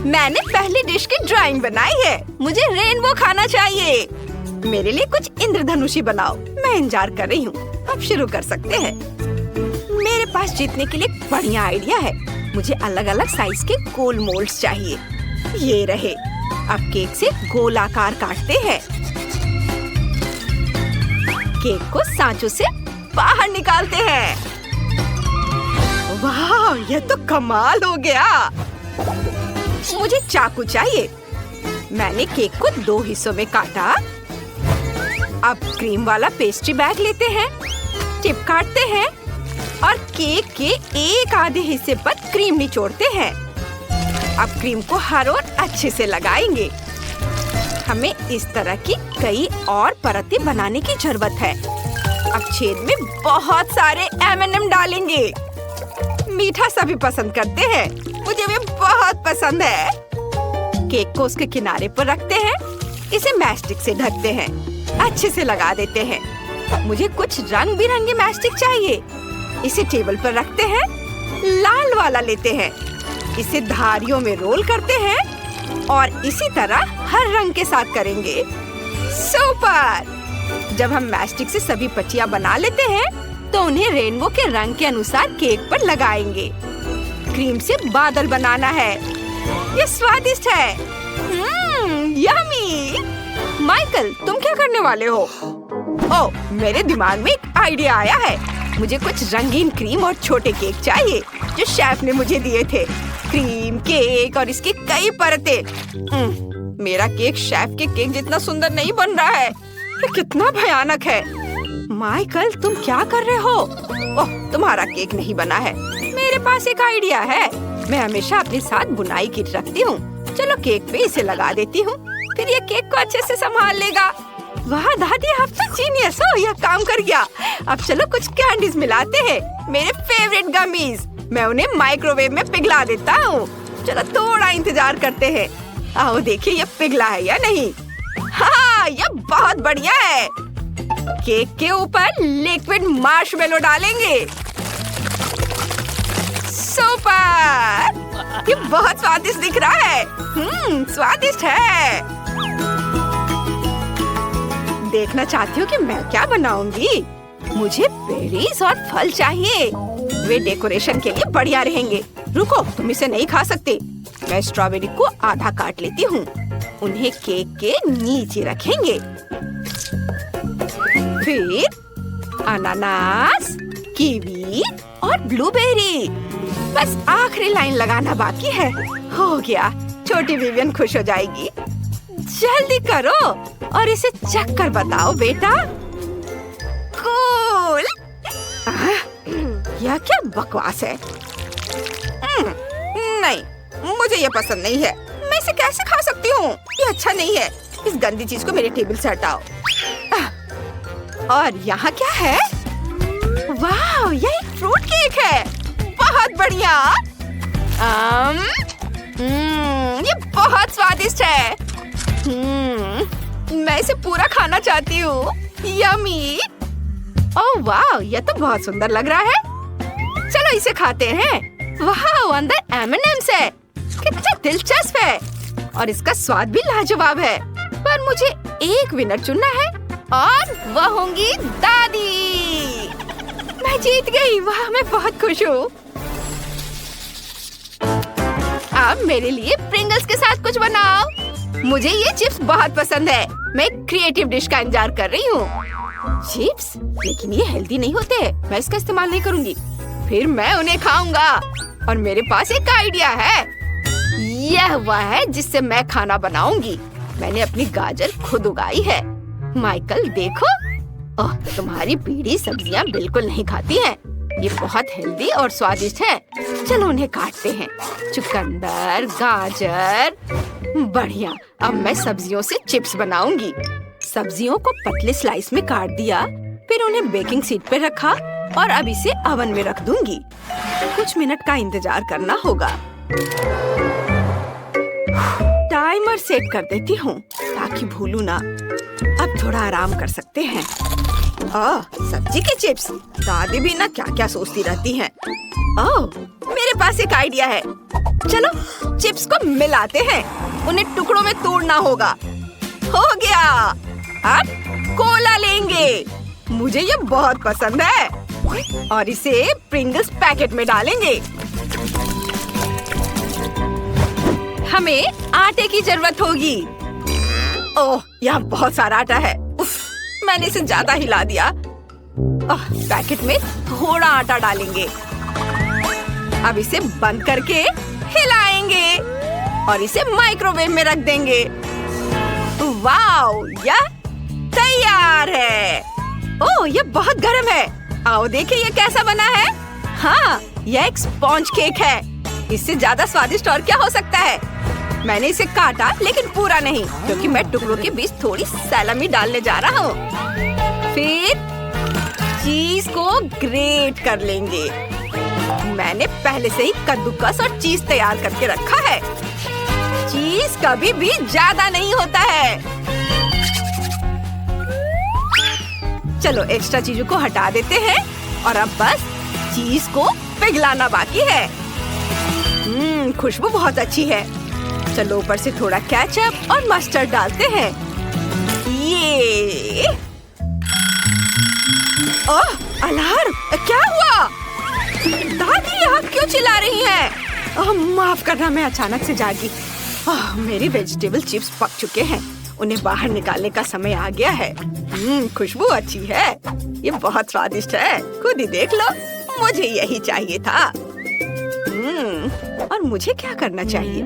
मैंने पहली डिश की ड्राइंग बनाई है। मुझे रेनबो खाना चाहिए। मेरे लिए कुछ इंद्रधनुषी बनाओ। मैं इंतजार कर रही हूँ। अब शुरू कर सकते हैं। मेरे पास जीतने के लिए एक बढ़िया आइडिया है। मुझे अलग अलग साइज के गोल मोल्ड्स चाहिए। ये रहे। अब केक से गोल आकार काटते हैं। केक को सांचों से बाहर निकालते हैं। वाह, ये तो कमाल हो गया। मुझे चाकू चाहिए। मैंने केक को 2 हिस्सों में काटा। अब क्रीम वाला पेस्ट्री बैग लेते हैं, टिप काटते हैं और केक के एक आधे हिस्से पर क्रीम निचोड़ते हैं। अब क्रीम को हर ओर अच्छे से लगाएंगे। हमें इस तरह की कई और परतें बनाने की जरूरत है। अब छेद में बहुत सारे M&M डालेंगे। मीठा सभी पसंद करते हैं। मुझे भी बहुत पसंद है। केक को उसके किनारे पर रखते हैं। इसे मैस्टिक से ढकते हैं। अच्छे से लगा देते हैं। मुझे कुछ रंग बिरंगे मैस्टिक चाहिए। इसे टेबल पर रखते हैं। लाल वाला लेते हैं। इसे धारियों में रोल करते हैं और इसी तरह हर रंग के साथ करेंगे। सुपर! जब हम मैस्टिक से सभी पट्टियां बना लेते हैं तो उन्हें रेनबो के रंग के अनुसार केक पर लगाएंगे। क्रीम से बादल बनाना है। ये स्वादिष्ट है। यम्मी! माइकल, तुम क्या करने वाले हो? ओह, मेरे दिमाग में एक आइडिया आया है। मुझे कुछ रंगीन क्रीम और छोटे केक चाहिए जो शेफ ने मुझे दिए थे। क्रीम, केक और इसकी कई परतें। मेरा केक शेफ के केक जितना सुंदर नहीं बन रहा है। ये कितना भयानक है। माइकल, तुम क्या कर रहे हो? ओह, तुम्हारा केक नहीं बना है। मेरे पास एक आइडिया है। मैं हमेशा अपने साथ बुनाई किट रखती हूँ। चलो केक पे इसे लगा देती हूँ। फिर ये केक को अच्छे से संभाल लेगा। वाह दादी, आप तो जीनियस हो। यह काम कर गया। अब चलो कुछ कैंडीज मिलाते हैं। मेरे फेवरेट गमीज। मैं उन्हें माइक्रोवेव में पिघला देता हूँ। चलो थोड़ा इंतजार करते हैं। आओ देखिए ये पिघला है या नहीं। हाँ, ये बहुत बढ़िया है। केक के ऊपर लिक्विड मार्शमेलो डालेंगे। सुपर! ये बहुत स्वादिष्ट दिख रहा है। स्वादिष्ट है। देखना चाहती हो कि मैं क्या बनाऊंगी? मुझे बेरीज और फल चाहिए। वे डेकोरेशन के लिए बढ़िया रहेंगे। रुको, तुम इसे नहीं खा सकते। मैं स्ट्रॉबेरी को आधा काट लेती हूँ। उन्हें केक के नीचे रखेंगे। फिर अनानास, कीवी और ब्लूबेरी। बस आखिरी लाइन लगाना बाकी है। हो गया। छोटी विवियन खुश हो जाएगी। जल्दी करो और इसे चख कर बताओ बेटा। कूल! यह क्या बकवास है? नहीं, मुझे ये पसंद नहीं है। मैं इसे कैसे खा सकती हूँ? ये अच्छा नहीं है। इस गंदी चीज को मेरे टेबल से हटाओ। और यहाँ क्या है? वाह, यह एक फ्रूट केक है। बहुत बढ़िया। ये बहुत स्वादिष्ट है। मैं इसे पूरा खाना चाहती हूँ। यम्मी! ओह वाह, यह तो बहुत सुंदर लग रहा है। चलो इसे खाते हैं। वाह, अंदर M&M's है। कितना दिलचस्प है। और इसका स्वाद भी लाजवाब है। पर मुझे एक विनर चुनना है और वह होंगी दादी। मैं जीत गई। वाह, मैं बहुत खुश हूँ। अब मेरे लिए प्रिंगल्स के साथ कुछ बनाओ। मुझे ये चिप्स बहुत पसंद है। मैं क्रिएटिव डिश का इंतजार कर रही हूँ। चिप्स? लेकिन ये हेल्दी नहीं होते। मैं इसका इस्तेमाल नहीं करूँगी। फिर मैं उन्हें खाऊंगा। और मेरे पास एक आइडिया है। यह वह है जिससे मैं खाना बनाऊंगी। मैंने अपनी गाजर खुद उगाई है। माइकल देखो। ओह, तुम्हारी पीढ़ी सब्जियां बिल्कुल नहीं खाती हैं। ये बहुत हेल्दी और स्वादिष्ट है। चलो उन्हें काटते हैं। चुकंदर, गाजर। बढ़िया। अब मैं सब्जियों से चिप्स बनाऊंगी। सब्जियों को पतले स्लाइस में काट दिया। फिर उन्हें बेकिंग शीट पे रखा और अब इसे ओवन में रख दूंगी। कुछ मिनट का इंतजार करना होगा। टाइमर सेट कर देती हूँ ताकि भूलूं ना। अब थोड़ा आराम कर सकते हैं। सब्जी के चिप्स। दादी भी ना क्या क्या सोचती रहती हैं। ओह, मेरे मेरे पास एक आइडिया है। चलो चिप्स को मिलाते हैं, उन्हें टुकड़ों में तोड़ना होगा। हो गया। अब कोला लेंगे, मुझे ये बहुत पसंद है, और इसे प्रिंगल्स पैकेट में डालेंगे। हमें आटे की जरूरत होगी। ओह, यहाँ बहुत सारा आटा है। उफ, मैंने इसे ज्यादा हिला दिया। पैकेट में थोड़ा आटा डालेंगे। अब इसे बंद करके हिलाएंगे और इसे माइक्रोवेव में रख देंगे। वाओ, यह तैयार है। ओह, यह बहुत गर्म है। आओ देखिए ये कैसा बना है। हाँ, यह एक स्पॉन्ज केक है। इससे ज्यादा स्वादिष्ट और क्या हो सकता है। मैंने इसे काटा लेकिन पूरा नहीं, क्योंकि मैं टुकड़ों के बीच थोड़ी सैलमी डालने जा रहा हूँ। फिर चीज को ग्रेट कर लेंगे। मैंने पहले से ही कद्दूकस और चीज तैयार करके रखा है। चीज कभी भी ज्यादा नहीं होता है। चलो एक्स्ट्रा चीजों को हटा देते हैं और अब बस चीज को पिघलाना बाकी है। खुशबू बहुत अच्छी है। चलो ऊपर से थोड़ा केचप और मस्टर्ड डालते हैं। ये ओह, अलार्म! क्या हुआ? दादी यहाँ क्यों चिल्ला रही हैं? माफ करना, मैं अचानक से जागी। मेरी वेजिटेबल चिप्स पक चुके हैं, उन्हें बाहर निकालने का समय आ गया है। खुशबू अच्छी है, ये बहुत स्वादिष्ट है। खुद ही देख लो, मुझे यही चाहिए था। और मुझे क्या करना चाहिए?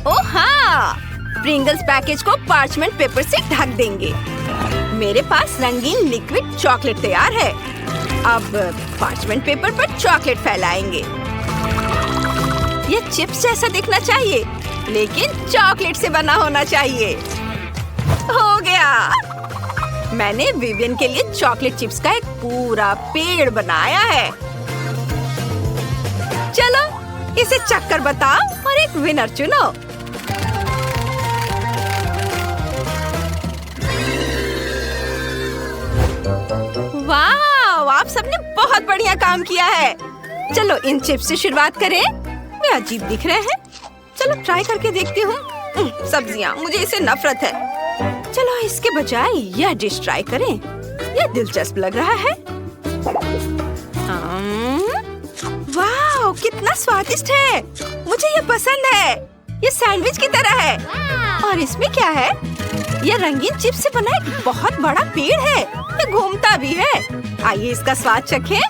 ओह हाँ, प्रिंगल्स पैकेज को पार्चमेंट पेपर से ढक देंगे। मेरे पास रंगीन लिक्विड चॉकलेट तैयार है। अब पार्चमेंट पेपर पर चॉकलेट फैलाएंगे। ये चिप्स जैसा दिखना चाहिए, लेकिन चॉकलेट से बना होना चाहिए। हो गया। मैंने विवियन के लिए चॉकलेट चिप्स का एक पूरा पेड़ बनाया है। चलो इसे चक्कर बताओ और एक विनर चुनो। वाह, आप सबने बहुत बढ़िया काम किया है। चलो इन चिप्स से शुरुआत करें। वे अजीब दिख रहे हैं। चलो ट्राई करके देखती हूँ। सब्जियाँ, मुझे इससे नफरत है। चलो इसके बजाय यह डिश ट्राई करें। यह दिलचस्प लग रहा है। वाह, कितना स्वादिष्ट है। मुझे ये पसंद है। ये सैंडविच की तरह है। और इसमें क्या है? यह रंगीन चिप्स से बना एक बहुत बड़ा पेड़ है। ये घूमता भी है। आइए इसका स्वाद चखें।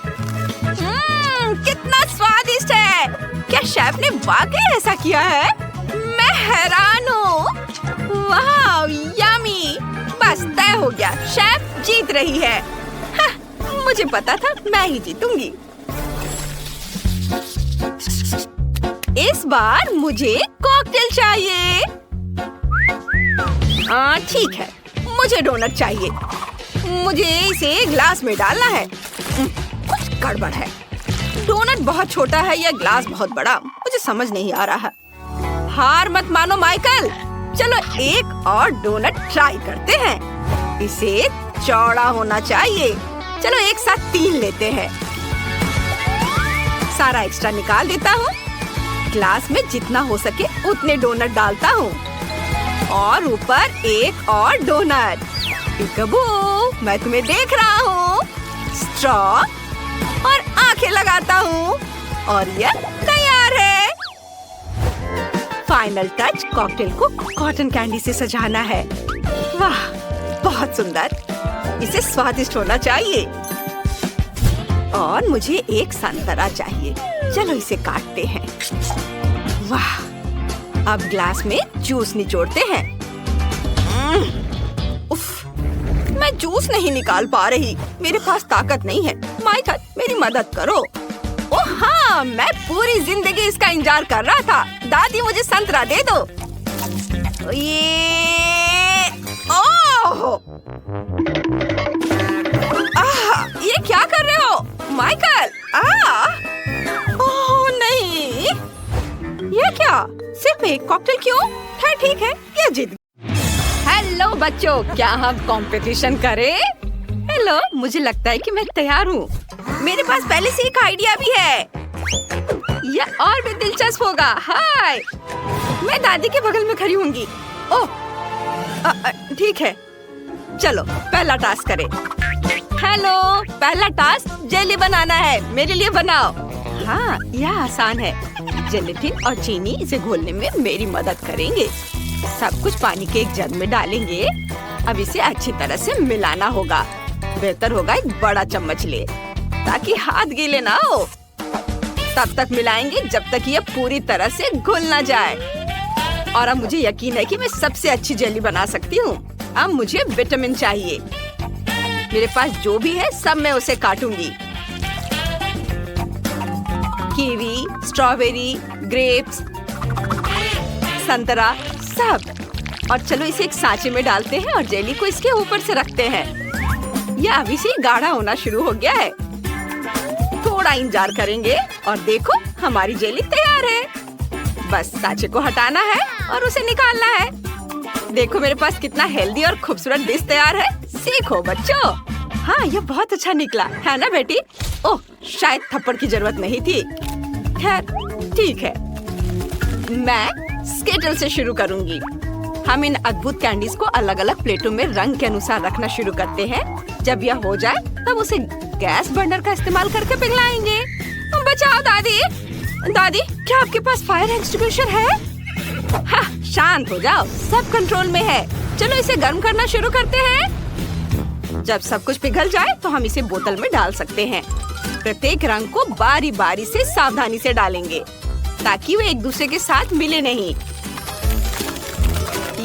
कितना स्वादिष्ट है। क्या शेफ ने वाकई ऐसा किया है? मैं हैरान हूँ। वाह, यम्मी। बस तय हो गया, शेफ जीत रही है। मुझे पता था मैं ही जीतूंगी। इस बार मुझे कॉकटेल चाहिए। ठीक है, मुझे डोनट चाहिए। मुझे इसे ग्लास में डालना है। कुछ गड़बड़ है। डोनट बहुत छोटा है या ग्लास बहुत बड़ा, मुझे समझ नहीं आ रहा। हार मत मानो माइकल। चलो एक और डोनट ट्राई करते हैं। इसे चौड़ा होना चाहिए। चलो एक साथ 3 लेते हैं। सारा एक्स्ट्रा निकाल देता हूँ। ग्लास में जितना हो सके उतने डोनट डालता हूँ और ऊपर एक और डोनट। पिकबू, मैं तुम्हें देख रहा हूँ। स्ट्रॉ और आंखें लगाता हूँ और यह तैयार है। फाइनल टच, कॉकटेल को कॉटन कैंडी से सजाना है। वाह, बहुत सुंदर। इसे स्वादिष्ट होना चाहिए। और मुझे एक संतरा चाहिए। चलो इसे काटते हैं। वाह, अब ग्लास में जूस निचोड़ते हैं। उफ, मैं जूस नहीं निकाल पा रही। मेरे पास ताकत नहीं है। माइकल, मेरी मदद करो। ओह हाँ, मैं पूरी जिंदगी इसका इंतजार कर रहा था। दादी, मुझे संतरा दे दो। ये क्या कर रहे हो माइकल? ओह नहीं, ये क्या? सिर्फ एक कॉकटेल क्यों? है ठीक है, ये जीत। हेलो बच्चों, क्या हम कंपटीशन करें? हेलो, मुझे लगता है कि मैं तैयार हूँ। मेरे पास पहले से एक आइडिया भी है। यह और भी दिलचस्प होगा। हाय, मैं दादी के बगल में खड़ी होंगी। ओह, ठीक है, चलो पहला टास्क करें। हेलो, पहला टास्क जेली बनाना है। मेरे लिए बनाओ। हाँ, यह आसान है। जेलेटिन और चीनी इसे घोलने में मेरी मदद करेंगे। सब कुछ पानी के एक जग में डालेंगे। अब इसे अच्छी तरह से मिलाना होगा। बेहतर होगा एक बड़ा चम्मच ले ताकि हाथ गीले ना हो। तब तक मिलाएंगे जब तक यह पूरी तरह से घुल ना जाए। और अब मुझे यकीन है कि मैं सबसे अच्छी जेली बना सकती हूँ। अब मुझे विटामिन चाहिए। मेरे पास जो भी है सब मैं उसे काटूंगी। कीवी, स्ट्रॉबेरी, ग्रेप्स, संतरा, सब। और चलो इसे एक सांचे में डालते हैं और जेली को इसके ऊपर से रखते हैं। यह अभी से गाढ़ा होना शुरू हो गया है। थोड़ा इंतजार करेंगे और देखो, हमारी जेली तैयार है। बस सांचे को हटाना है और उसे निकालना है। देखो मेरे पास कितना हेल्दी और खूबसूरत डिश तैयार है। सीखो बच्चों। हाँ, यह बहुत अच्छा निकला है ना बेटी? ओह, शायद थप्पड़ की जरूरत नहीं थी। खैर, ठीक है। मैं स्केटल से शुरू करूंगी। हम इन अद्भुत कैंडीज को अलग अलग प्लेटों में रंग के अनुसार रखना शुरू करते हैं। जब यह हो जाए तब उसे गैस बर्नर का इस्तेमाल करके पिघलाएंगे। बचाओ दादी। दादी, क्या आपके पास फायर एक्सटिंग्विशर है? हाँ, शांत हो जाओ, सब कंट्रोल में है। चलो इसे गर्म करना शुरू करते हैं। जब सब कुछ पिघल जाए तो हम इसे बोतल में डाल सकते हैं। प्रत्येक रंग को बारी बारी से सावधानी से डालेंगे ताकि वे एक दूसरे के साथ मिले नहीं।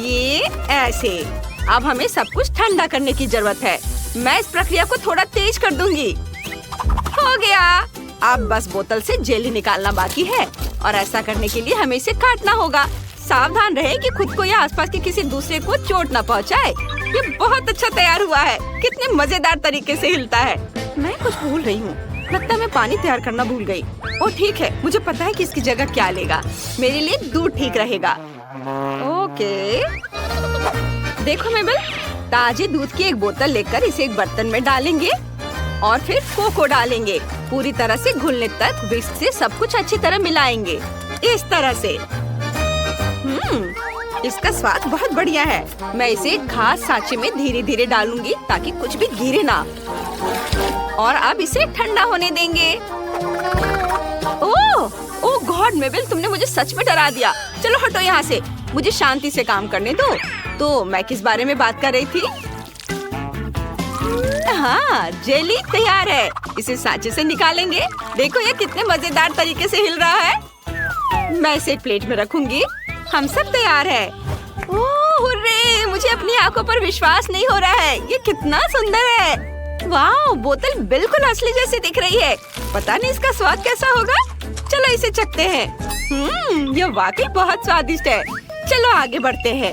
ये ऐसे। अब हमें सब कुछ ठंडा करने की जरूरत है। मैं इस प्रक्रिया को थोड़ा तेज कर दूंगी। हो गया। अब बस बोतल से जेली निकालना बाकी है और ऐसा करने के लिए हमें इसे काटना होगा। सावधान रहे कि खुद को या आसपास के किसी दूसरे को चोट न पहुंचाए। ये बहुत अच्छा तैयार हुआ है। कितने मजेदार तरीके से हिलता है। मैं कुछ भूल रही हूँ। लगता है मैं पानी तैयार करना भूल गई। ओह ठीक है, मुझे पता है कि इसकी जगह क्या लेगा। मेरे लिए दूध ठीक रहेगा। ओके, देखो मेबल, ताजे दूध की एक बोतल लेकर इसे एक बर्तन में डालेंगे और फिर कोको डालेंगे। पूरी तरह से घुलने तक विस्क से सब कुछ अच्छी तरह मिलाएंगे। इस तरह से। इसका स्वाद बहुत बढ़िया है। मैं इसे एक खास सांचे में धीरे धीरे डालूंगी ताकि कुछ भी गिरे ना। और अब इसे ठंडा होने देंगे। ओह गॉड मेबल, तुमने मुझे सच में डरा दिया। चलो हटो यहाँ से, मुझे शांति से काम करने दो। तो मैं किस बारे में बात कर रही थी? हाँ, जेली तैयार है। इसे सांचे से निकालेंगे। देखो ये कितने मजेदार तरीके से हिल रहा है। मैं इसे एक प्लेट में रखूंगी। हम सब तैयार है। ओह हुर्रे, मुझे अपनी आंखों पर विश्वास नहीं हो रहा है। ये कितना सुंदर है। वाह, बोतल बिल्कुल असली जैसी दिख रही है। पता नहीं इसका स्वाद कैसा होगा। चलो इसे चखते हैं। ये वाकई बहुत स्वादिष्ट है। चलो आगे बढ़ते हैं।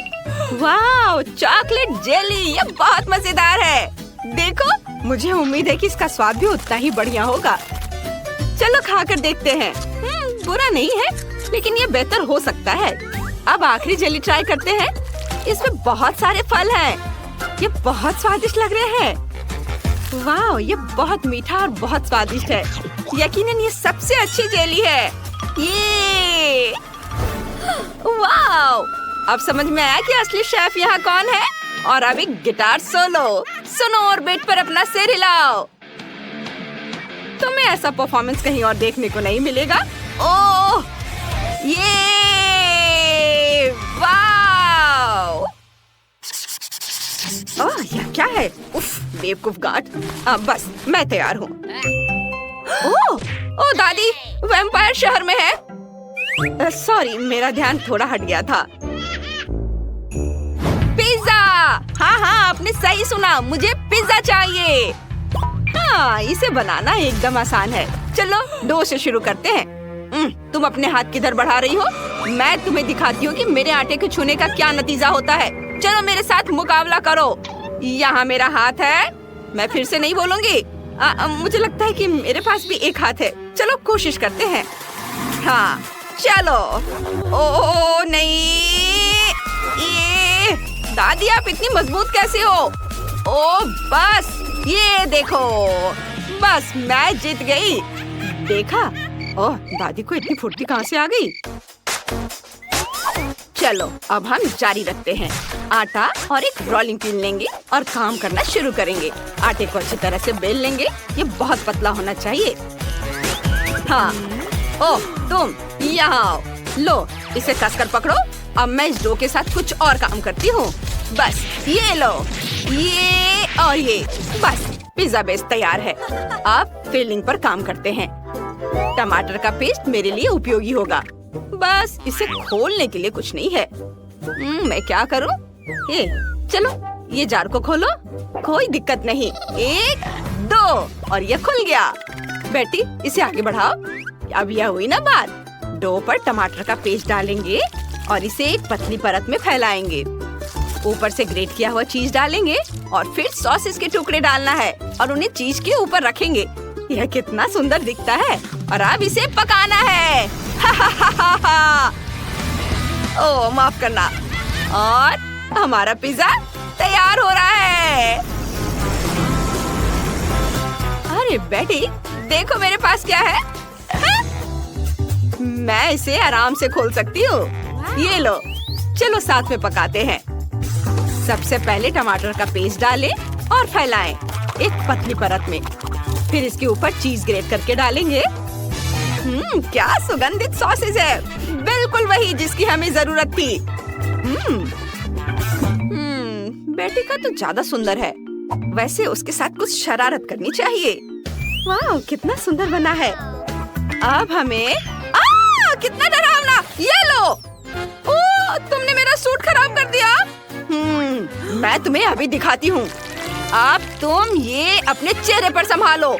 वाह, चॉकलेट जेली, ये बहुत मजेदार है। देखो, मुझे उम्मीद है कि इसका स्वाद भी उतना ही बढ़िया होगा। चलो खाकर देखते हैं। बुरा नहीं है, लेकिन ये बेहतर हो सकता है। अब आखिरी जेली ट्राई करते हैं। इसमें बहुत सारे फल हैं। ये बहुत स्वादिष्ट लग रहे हैं। वाह, ये बहुत मीठा और बहुत स्वादिष्ट है। यकीनन ये सबसे अच्छी जेली है। ये वाह, अब समझ में आया कि असली शेफ यहाँ कौन है। और अब एक गिटार सोलो सुनो और बेट पर अपना सिर हिलाओ। तुम्हें ऐसा परफॉर्मेंस कहीं और देखने को नहीं मिलेगा। ओह ये वाह। ओह यह क्या है? उफ, बेवकूफ गार्ड। बस मैं तैयार हूँ। ओह दादी, वैम्पायर शहर में है। सॉरी, मेरा ध्यान थोड़ा हट गया था। पिज्जा। हाँ, आपने सही सुना, मुझे पिज्जा चाहिए। हाँ, इसे बनाना एकदम आसान है। चलो डो से शुरू करते हैं। तुम अपने हाथ किधर बढ़ा रही हो? मैं तुम्हें दिखाती हूँ कि मेरे आटे के छूने का क्या नतीजा होता है। चलो मेरे साथ मुकाबला करो। यहाँ मेरा हाथ है। मैं फिर से नहीं बोलूंगी। मुझे लगता है कि मेरे पास भी एक हाथ है। चलो कोशिश करते हैं। हाँ चलो। ओह नहीं, ये दादी आप इतनी मजबूत कैसे हो? ओह बस ये देखो, बस मैं जीत गई। देखा, ओह, दादी को इतनी फुर्ती कहाँ से आ गई? चलो अब हम जारी रखते हैं। आटा और एक रोलिंग पिन लेंगे और काम करना शुरू करेंगे। आटे को अच्छी तरह से बेल लेंगे। ये बहुत पतला होना चाहिए। हाँ, ओह तुम यहाँ आओ। लो, इसे कसकर पकड़ो। अब मैं इस डो के साथ कुछ और काम करती हूँ। बस ये लो, ये और ये, बस पिज्जा बेस तैयार है। अब फिलिंग पर काम करते हैं। टमाटर का पेस्ट मेरे लिए उपयोगी होगा। बस इसे खोलने के लिए कुछ नहीं है। मैं क्या करूँ? ये चलो, ये जार को खोलो। कोई दिक्कत नहीं। 1 2 और ये खुल गया। बेटी, इसे आगे बढ़ाओ। अब यह हुई ना बात। डो पर टमाटर का पेस्ट डालेंगे और इसे एक पतली परत में फैलाएंगे। ऊपर से ग्रेट किया हुआ चीज डालेंगे और फिर सॉसेस के टुकड़े डालना है और उन्हें चीज के ऊपर रखेंगे। यह कितना सुंदर दिखता है। और अब इसे पकाना है। ओह, माफ करना। और हमारा पिज्जा तैयार हो रहा है। अरे बेटी, देखो मेरे पास क्या है। मैं इसे आराम से खोल सकती हूँ। ये लो, चलो साथ में पकाते हैं। सबसे पहले टमाटर का पेस्ट डालें और फैलाएं एक पतली परत में। फिर इसके ऊपर चीज ग्रेट करके डालेंगे। क्या सुगंधित सॉसेज है। बिल्कुल वही जिसकी हमें जरूरत थी। बेटी का तो ज्यादा सुंदर है। वैसे उसके साथ कुछ शरारत करनी चाहिए। वाह, कितना सुंदर बना है। अब हमें कितना डरावना। ये लो। ओह, तुमने मेरा सूट खराब कर दिया। मैं तुम्हें अभी दिखाती हूँ। अब तुम ये अपने चेहरे पर संभालो।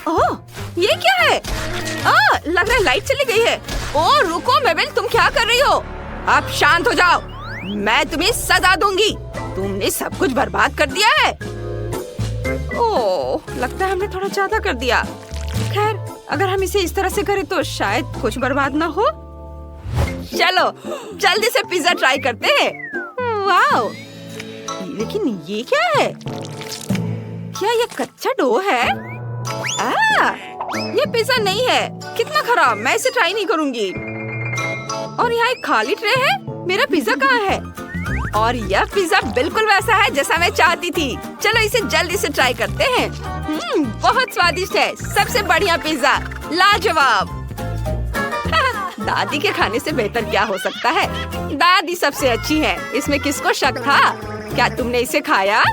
ओह, ये क्या है? लग रहा है लाइट चली गई है। ओह रुको मेबल, तुम क्या कर रही हो? अब शांत हो जाओ। मैं तुम्हें सजा दूंगी। तुमने सब कुछ बर्बाद कर दिया है। ओह, लगता है हमने थोड़ा ज्यादा कर दिया। खैर, अगर हम इसे इस तरह से करें तो शायद कुछ बर्बाद ना हो। चलो जल्दी से पिज्जा ट्राई करते हैं। वाह, लेकिन ये क्या है? क्या ये कच्चा डो है? ये पिज्जा नहीं है। कितना खराब। मैं इसे ट्राई नहीं करूंगी। और यहाँ एक खाली ट्रे है। मेरा पिज्जा कहाँ है? और यह पिज्जा बिल्कुल वैसा है जैसा मैं चाहती थी। चलो इसे जल्दी से ट्राई करते हैं। बहुत स्वादिष्ट है। सबसे बढ़िया पिज्जा, लाजवाब। दादी के खाने से बेहतर क्या हो सकता है? दादी सबसे अच्छी है। इसमें किसको शक था? क्या तुमने इसे खाया?